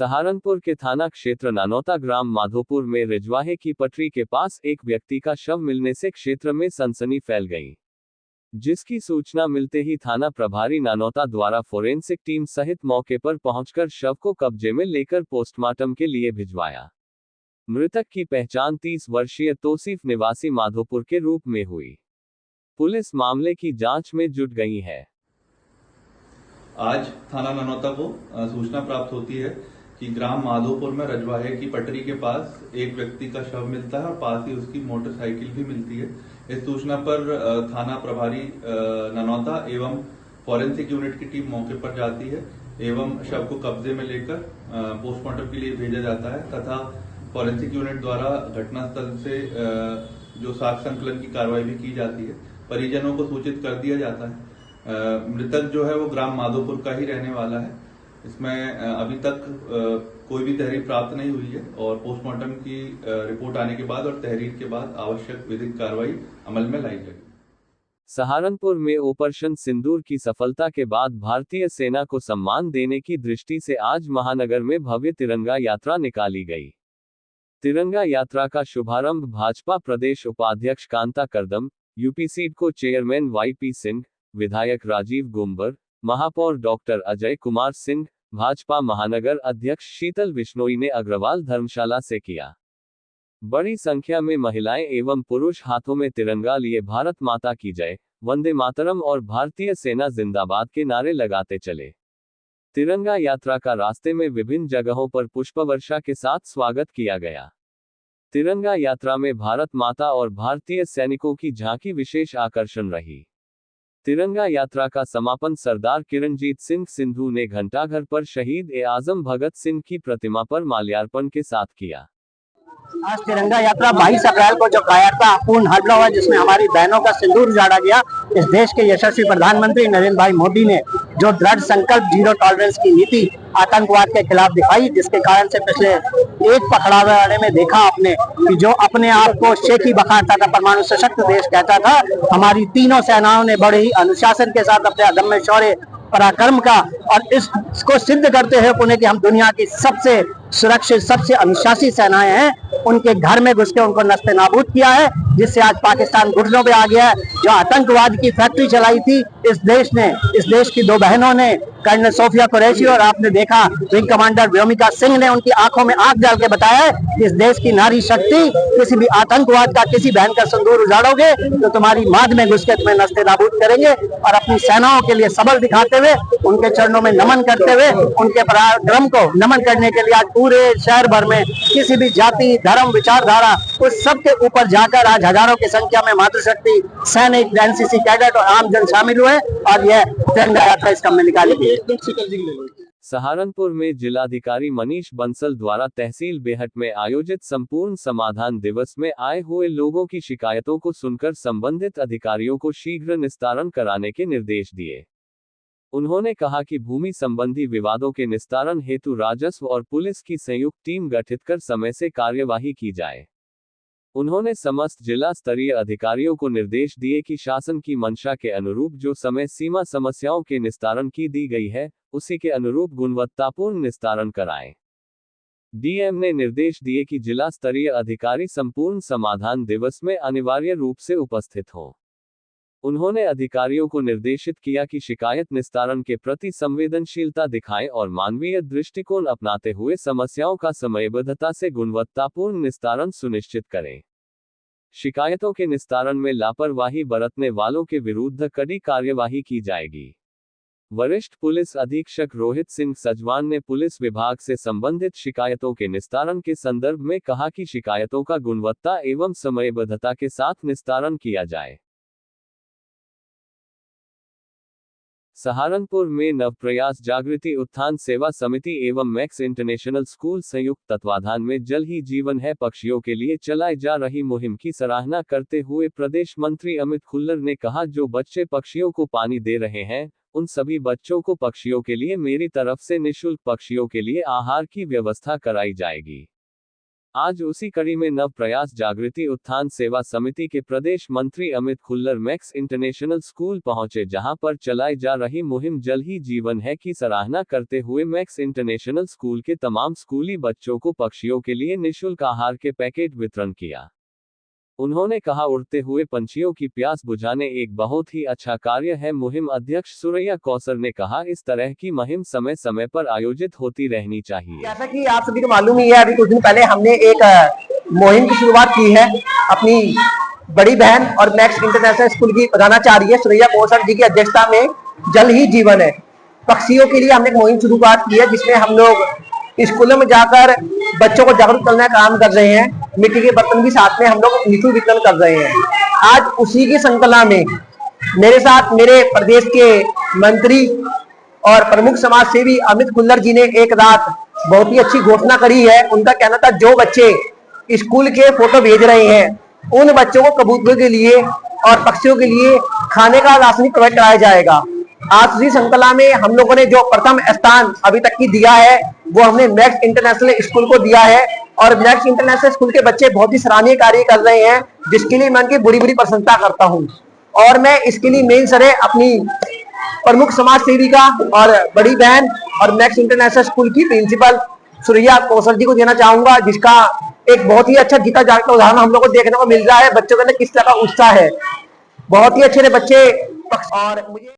सहारनपुर के थाना क्षेत्र नानौता ग्राम माधोपुर में रिजवाहे की पटरी के पास एक व्यक्ति का शव मिलने से क्षेत्र में सनसनी फैल गई, जिसकी सूचना मिलते ही थाना प्रभारी नानौता द्वारा फोरेंसिक टीम सहित मौके पर पहुंचकर शव को कब्जे में लेकर पोस्टमार्टम के लिए भिजवाया। मृतक की पहचान 30 वर्षीय तौसीफ निवासी माधोपुर के रूप में हुई। पुलिस मामले की जांच में जुट गई है। आज थाना ननौता को सूचना प्राप्त होती है कि ग्राम माधोपुर में रजवाहे की पटरी के पास एक व्यक्ति का शव मिलता है और पास ही उसकी मोटरसाइकिल भी मिलती है। इस सूचना पर थाना प्रभारी ननौता एवं फॉरेंसिक यूनिट की टीम मौके पर जाती है एवं शव को कब्जे में लेकर पोस्टमार्टम के लिए भेजा जाता है तथा फॉरेंसिक यूनिट द्वारा घटनास्थल से जो साक्ष्य संकलन की कार्रवाई भी की जाती है। परिजनों को सूचित कर दिया जाता है। मृतक जो है वो ग्राम माधोपुर का ही रहने वाला है। इसमें अभी तक कोई भी तहरीर प्राप्त नहीं हुई है और पोस्टमार्टम की रिपोर्ट आने के बाद और तहरीर के बाद आवश्यक विधिक कार्रवाई अमल में लाई जाएगी। सहारनपुर में ऑपरेशन सिंदूर की सफलता के बाद भारतीय सेना को सम्मान देने की दृष्टि से आज महानगर में भव्य तिरंगा यात्रा निकाली गई। तिरंगा यात्रा का शुभारंभ भाजपा प्रदेश उपाध्यक्ष कांता करदम, यूपी सीट को चेयरमैन वाईपी सिंह, विधायक राजीव गुम्बर, महापौर डॉक्टर अजय कुमार सिंह, भाजपा महानगर अध्यक्ष शीतल बिश्नोई ने अग्रवाल धर्मशाला से किया। बड़ी संख्या में महिलाएं एवं पुरुष हाथों में तिरंगा लिए भारत माता की जय, वंदे मातरम और भारतीय सेना जिंदाबाद के नारे लगाते चले। तिरंगा यात्रा का रास्ते में विभिन्न जगहों पर पुष्प वर्षा के साथ स्वागत किया गया। तिरंगा यात्रा में भारत माता और भारतीय सैनिकों की झांकी विशेष आकर्षण रही। तिरंगा यात्रा का समापन सरदार किरणजीत सिंह सिंधु ने घंटाघर पर शहीद ए आजम भगत सिंह की प्रतिमा पर माल्यार्पण के साथ किया। आज तिरंगा यात्रा 22 अप्रैल को जो कायरतापूर्ण हमला हुआ जिसमें हमारी बहनों का सिंदूर उजाड़ा गया, इस देश के यशस्वी प्रधानमंत्री नरेंद्र भाई मोदी ने जो दृढ़ संकल्प जीरो टॉलरेंस की नीति आतंकवाद के खिलाफ दिखाई, जिसके कारण से पिछले एक पखवाड़े में देखा आपने कि जो अपने आप को शेखी बखारता था, परमाणु सशक्त देश कहता था, हमारी तीनों सेनाओं ने बड़े ही अनुशासन के साथ अपने अदम्य शौर्य पराक्रम का और इसको सिद्ध करते हुए पुणे की हम दुनिया की सबसे सुरक्षित सबसे अनुशासित सेनाएं हैं, उनके घर में घुस के उनको नस्ते नाबूद किया है, जिससे आज पाकिस्तान घुटनों पे आ गया है। जो आतंकवाद की फैक्ट्री चलाई थी इस देश की दो बहनों ने, कर्नल सोफिया कुरैशी और आपने देखा विंग कमांडर व्योमिका सिंह ने उनकी आंखों में आंख डाल के बताया है कि इस देश की नारी शक्ति किसी भी आतंकवाद का, किसी बहन का सिंदूर उजाड़ोगे तो तुम्हारी माद में घुस के तुम्हें नस्ते नाबूद करेंगे। और अपनी सेनाओं के लिए सबल दिखाते हुए, उनके चरणों में नमन करते हुए, उनके पराक्रम को नमन करने के लिए आज पूरे शहर भर में किसी भी जाति, धर्म, विचारधारा उस सब के ऊपर जाकर आज हजारों की संख्या में मातृशक्ति, सैनिक, एनसीसी कैडेट और आम जन शामिल हुए और यह तिरंगा यात्रा इस क्रम में निकाली गई। सहारनपुर में जिलाधिकारी मनीष बंसल द्वारा तहसील बेहट में आयोजित संपूर्ण समाधान दिवस में आए हुए लोगों की शिकायतों को सुनकर संबंधित अधिकारियों को शीघ्र निस्तारण कराने के निर्देश दिए। उन्होंने कहा कि भूमि संबंधी विवादों के निस्तारण हेतु राजस्व और पुलिस की संयुक्त टीम गठित कर समय से कार्यवाही की जाए। उन्होंने समस्त जिला स्तरीय अधिकारियों को निर्देश दिए कि शासन की मंशा के अनुरूप जो समय सीमा समस्याओं के निस्तारण की दी गई है, उसी के अनुरूप गुणवत्तापूर्ण निस्तारण कराएं। डीएम ने निर्देश दिए कि जिला स्तरीय अधिकारी संपूर्ण समाधान दिवस में अनिवार्य रूप से उपस्थित हों। उन्होंने अधिकारियों को निर्देशित किया कि शिकायत निस्तारण के प्रति संवेदनशीलता दिखाएं और मानवीय दृष्टिकोण अपनाते हुए समस्याओं का समयबद्धता से गुणवत्तापूर्ण निस्तारण सुनिश्चित करें। शिकायतों के निस्तारण में लापरवाही बरतने वालों के विरुद्ध कड़ी कार्यवाही की जाएगी। वरिष्ठ पुलिस अधीक्षक रोहित सिंह सजवान ने पुलिस विभाग से संबंधित शिकायतों के निस्तारण के संदर्भ में कहा कि शिकायतों का गुणवत्ता एवं समयबद्धता के साथ निस्तारण किया जाए। सहारनपुर में नवप्रयास जागृति उत्थान सेवा समिति एवं मैक्स इंटरनेशनल स्कूल संयुक्त तत्वाधान में जल ही जीवन है पक्षियों के लिए चलाई जा रही मुहिम की सराहना करते हुए प्रदेश मंत्री अमित खुल्लर ने कहा, जो बच्चे पक्षियों को पानी दे रहे हैं, उन सभी बच्चों को पक्षियों के लिए मेरी तरफ से निःशुल्क पक्षियों के लिए आहार की व्यवस्था कराई जाएगी। आज उसी कड़ी में नव प्रयास जागृति उत्थान सेवा समिति के प्रदेश मंत्री Amit Khullar max international school पहुंचे, जहां पर चलाई जा रही मुहिम जल ही जीवन है की सराहना करते हुए मैक्स इंटरनेशनल स्कूल के तमाम स्कूली बच्चों को पक्षियों के लिए निःशुल्क आहार के पैकेट वितरण किया। उन्होंने कहा, उड़ते हुए पंछियों की प्यास बुझाने एक बहुत ही अच्छा कार्य है। मुहिम अध्यक्ष सुरैया कौसर ने कहा, इस तरह की मुहिम समय समय पर आयोजित होती रहनी चाहिए। जैसा कि आप सभी को मालूम ही है, अभी कुछ दिन पहले हमने एक मुहिम की शुरुआत की है अपनी बड़ी बहन और मैक्स इंटरनेशनल स्कूल की प्रधानाचार्य सुरैया कौसर जी की अध्यक्षता में जल ही जीवन है पक्षियों के लिए हमने एक मुहिम शुरुआत की है, जिसमें हम लोग स्कूलों में जाकर बच्चों को जागरूक करने का काम कर रहे हैं। मिट्टी के बर्तन भी साथ में हम लोग निःशुल्क वितरण कर रहे हैं। आज उसी की श्रृंखला में मेरे साथ मेरे प्रदेश के मंत्री और प्रमुख समाज सेवी अमित खुल्लर जी ने एक रात बहुत ही अच्छी घोषणा करी है। उनका कहना था, जो बच्चे स्कूल के फोटो भेज रहे हैं उन बच्चों को कबूतरों के लिए और पक्षियों के लिए खाने का राशन प्रोवाइड कराया जाएगा। आज उसी श्रृंखला में हम लोगों ने जो प्रथम स्थान अभी तक की दिया है वो हमने मैक्स इंटरनेशनल स्कूल को दिया है, और मैक्स इंटरनेशनल स्कूल के बच्चे बहुत ही सराहनीय कार्य कर रहे हैं, जिसके लिए मैं उनकी बड़ी बड़ी प्रशंसा करता हूं। और मैं इसके लिए मेन सर अपनी प्रमुख समाज सेविका और बड़ी बहन और मैक्स इंटरनेशनल स्कूल की प्रिंसिपल सुरैया कौसर जी को देना चाहूंगा, जिसका एक बहुत ही अच्छा जीता जागता उदाहरण हम लोग को देखने को मिल रहा है। बच्चों के अंदर किस तरह का उत्साह है, बहुत ही अच्छे बच्चे। और मुझे